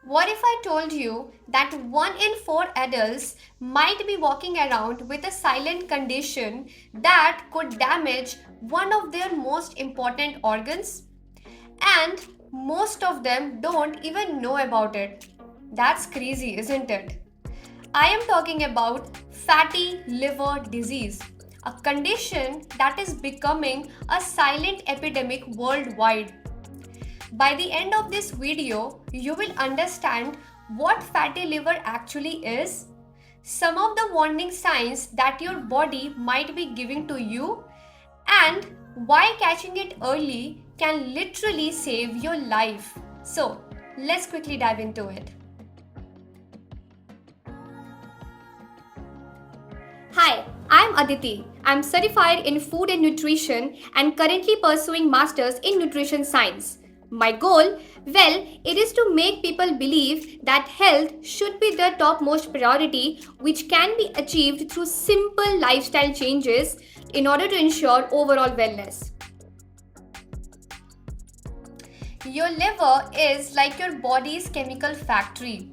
What if I told you that 1 in 4 adults might be walking around with a silent condition that could damage one of their most important organs? And most of them don't even know about it. That's crazy, isn't it? I am talking about fatty liver disease, a condition that is becoming a silent epidemic worldwide. By the end of this video, you will understand what fatty liver actually is, some of the warning signs that your body might be giving to you, and why catching it early can literally save your life. So, let's quickly dive into it. Hi, I'm Aditi. I'm certified in food and nutrition and currently pursuing masters in nutrition science. My goal, well, it is to make people believe that health should be the topmost priority, which can be achieved through simple lifestyle changes in order to ensure overall wellness. Your liver is like your body's chemical factory.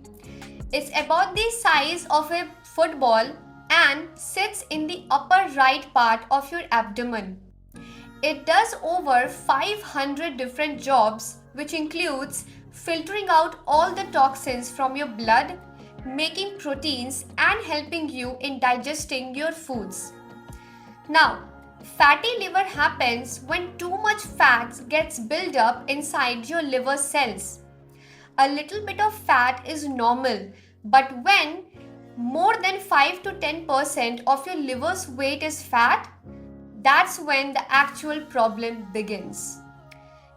It's about the size of a football and sits in the upper right part of your abdomen. It does over 500 different jobs, which includes filtering out all the toxins from your blood, making proteins, and helping you in digesting your foods. Now, fatty liver happens when too much fat gets built up inside your liver cells. A little bit of fat is normal, but when more than 5 to 10% of your liver's weight is fat, that's when the actual problem begins.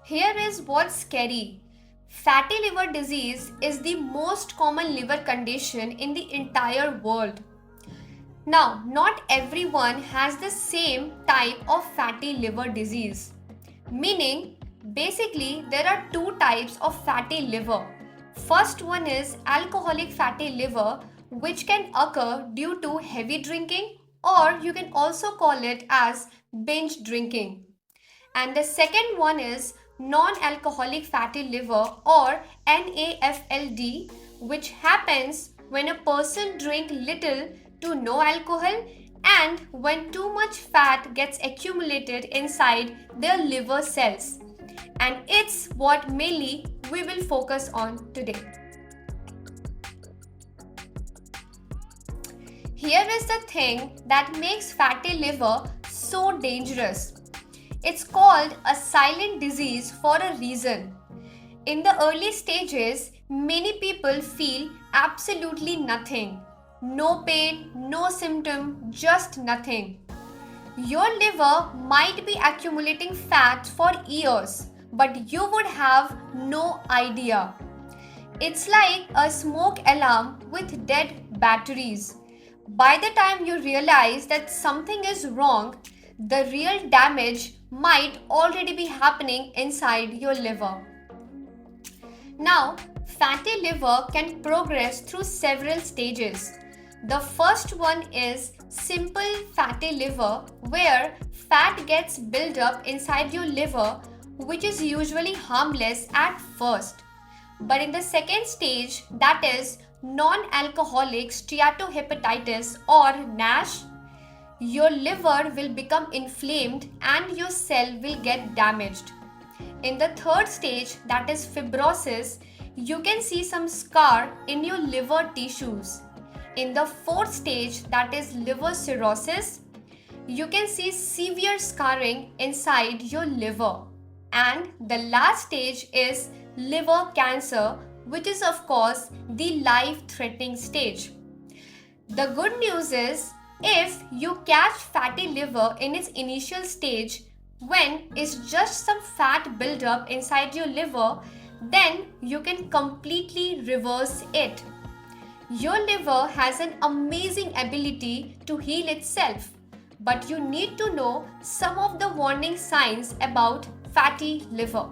Here is what's scary. Fatty liver disease is the most common liver condition in the entire world. Now, not everyone has the same type of fatty liver disease. Meaning, basically, there are two types of fatty liver. First one is alcoholic fatty liver, which can occur due to heavy drinking, or you can also call it as binge drinking. And the second one is non-alcoholic fatty liver, or NAFLD, which happens when a person drink little to no alcohol and when too much fat gets accumulated inside their liver cells. And it's what mainly we will focus on today. Here is the thing that makes fatty liver so dangerous. It's called a silent disease for a reason. In the early stages, many people feel absolutely nothing. No pain, no symptom, just nothing. Your liver might be accumulating fat for years, but you would have no idea. It's like a smoke alarm with dead batteries. By the time you realize that something is wrong, the real damage might already be happening inside your liver. Now, fatty liver can progress through several stages. The first one is simple fatty liver, where fat gets built up inside your liver, which is usually harmless at first. But in the second stage, that is non-alcoholic steatohepatitis or NASH, your liver will become inflamed and your cell will get damaged. In the third stage, that is fibrosis, you can see some scar in your liver tissues. In the fourth stage, that is liver cirrhosis, you can see severe scarring inside your liver. And the last stage is liver cancer, which is of course the life-threatening stage. The good news is, if you catch fatty liver in its initial stage, when it's just some fat buildup inside your liver, then you can completely reverse it. Your liver has an amazing ability to heal itself, but you need to know some of the warning signs about fatty liver.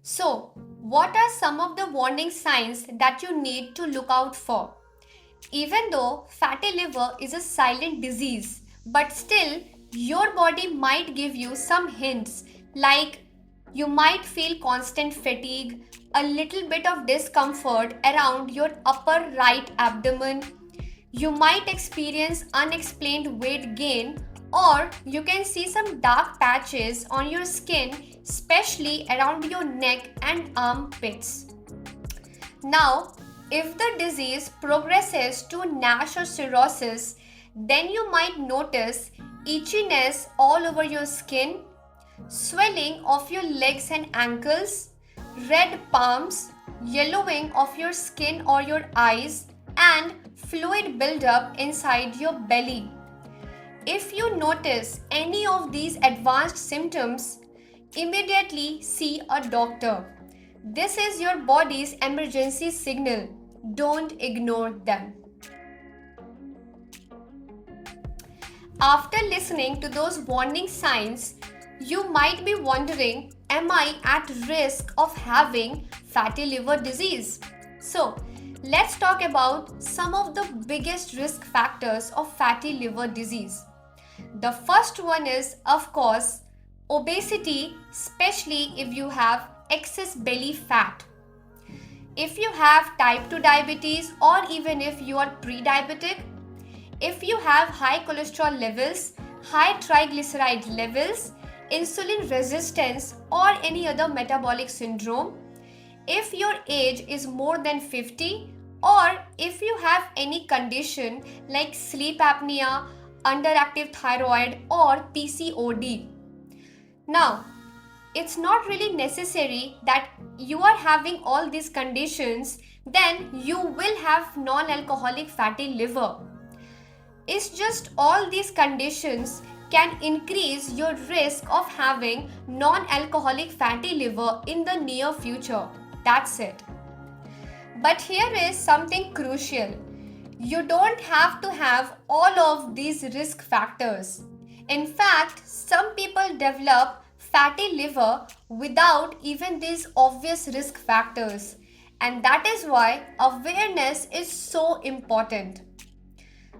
So, what are some of the warning signs that you need to look out for? Even though fatty liver is a silent disease, but still your body might give you some hints like You might feel constant fatigue, a little bit of discomfort around your upper right abdomen. You might experience unexplained weight gain, or you can see some dark patches on your skin, especially around your neck and armpits. Now, if the disease progresses to NASH or cirrhosis, then you might notice itchiness all over your skin, swelling of your legs and ankles, red palms, yellowing of your skin or your eyes, and fluid buildup inside your belly. If you notice any of these advanced symptoms, immediately see a doctor. This is your body's emergency signal. Don't ignore them. After listening to those warning signs, you might be wondering, am I at risk of having fatty liver disease? So, let's talk about some of the biggest risk factors of fatty liver disease. The first one is, of course, obesity, especially if you have excess belly fat. If you have type 2 diabetes, or even if you are pre-diabetic, if you have high cholesterol levels, high triglyceride levels, insulin resistance, or any other metabolic syndrome, if your age is more than 50, or if you have any condition like sleep apnea, underactive thyroid, or PCOD. Now, it's not really necessary that you are having all these conditions, then you will have non-alcoholic fatty liver. It's just all these conditions can increase your risk of having non-alcoholic fatty liver in the near future. That's it. But here is something crucial. You don't have to have all of these risk factors. In fact, some people develop fatty liver without even these obvious risk factors, and that is why awareness is so important.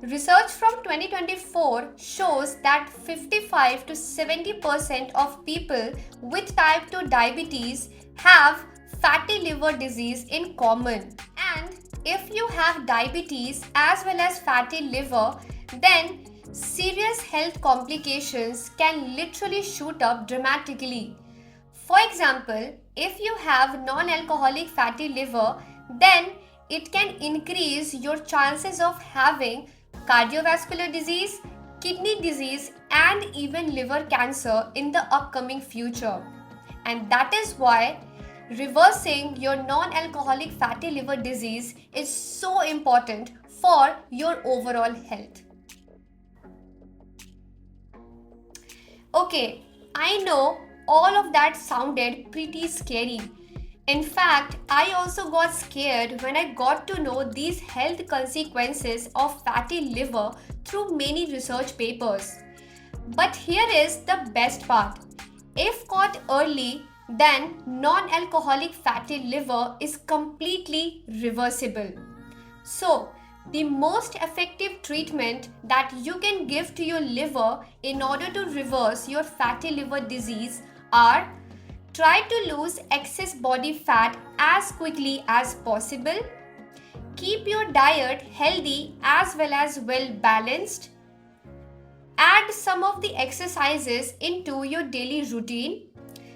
Research from 2024 shows that 55 to 70% of people with type 2 diabetes have fatty liver disease in common. And if you have diabetes as well as fatty liver, then serious health complications can literally shoot up dramatically. For example, if you have non-alcoholic fatty liver, then it can increase your chances of having cardiovascular disease, kidney disease, and even liver cancer in the upcoming future. And that is why reversing your non-alcoholic fatty liver disease is so important for your overall health. Okay, I know all of that sounded pretty scary. In fact, I also got scared when I got to know these health consequences of fatty liver through many research papers. But here is the best part. If caught early, then non-alcoholic fatty liver is completely reversible. So, the most effective treatment that you can give to your liver in order to reverse your fatty liver disease are: try to lose excess body fat as quickly as possible, keep your diet healthy as well balanced, add some of the exercises into your daily routine,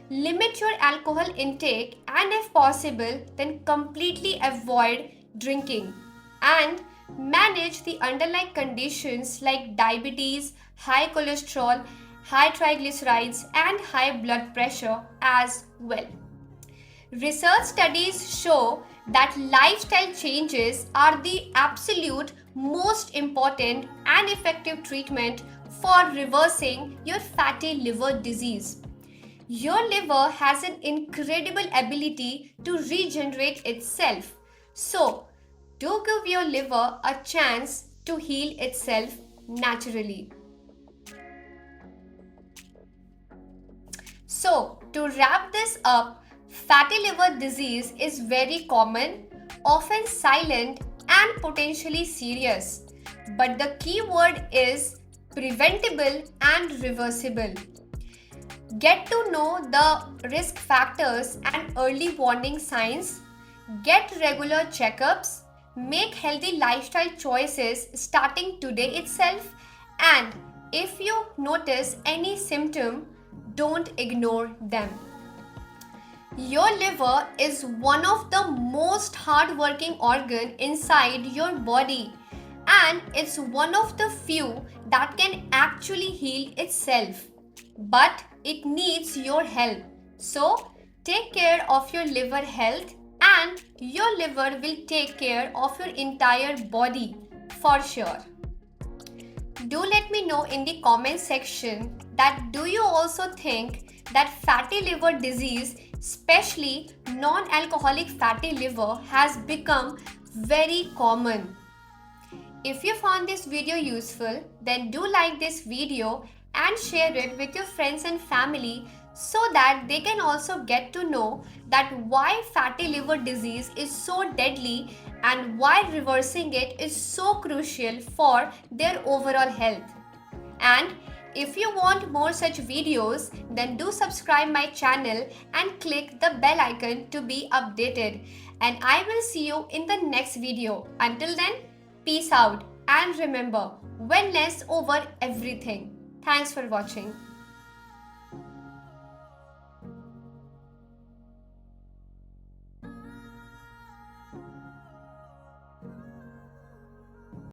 limit your alcohol intake, and if possible, then completely avoid drinking, and manage the underlying conditions like diabetes, high cholesterol, high triglycerides, and high blood pressure as well. Research studies show that lifestyle changes are the absolute most important and effective treatment for reversing your fatty liver disease. Your liver has an incredible ability to regenerate itself. So, do give your liver a chance to heal itself naturally. So, to wrap this up, fatty liver disease is very common, often silent, and potentially serious. But the key word is preventable and reversible. Get to know the risk factors and early warning signs. Get regular checkups. Make healthy lifestyle choices starting today itself. And if you notice any symptom, don't ignore them. Your liver is one of the most hardworking organ inside your body, and it's one of the few that can actually heal itself. But it needs your help. So take care of your liver health, and your liver will take care of your entire body for sure. Do let me know in the comment section that do you also think that fatty liver disease, especially non-alcoholic fatty liver, has become very common. If you found this video useful, then do like this video and share it with your friends and family so that they can also get to know that why fatty liver disease is so deadly and why reversing it is so crucial for their overall health. And if you want more such videos, then do subscribe my channel and click the bell icon to be updated. And I will see you in the next video. Until then, peace out and remember, wellness over everything. Thanks for watching.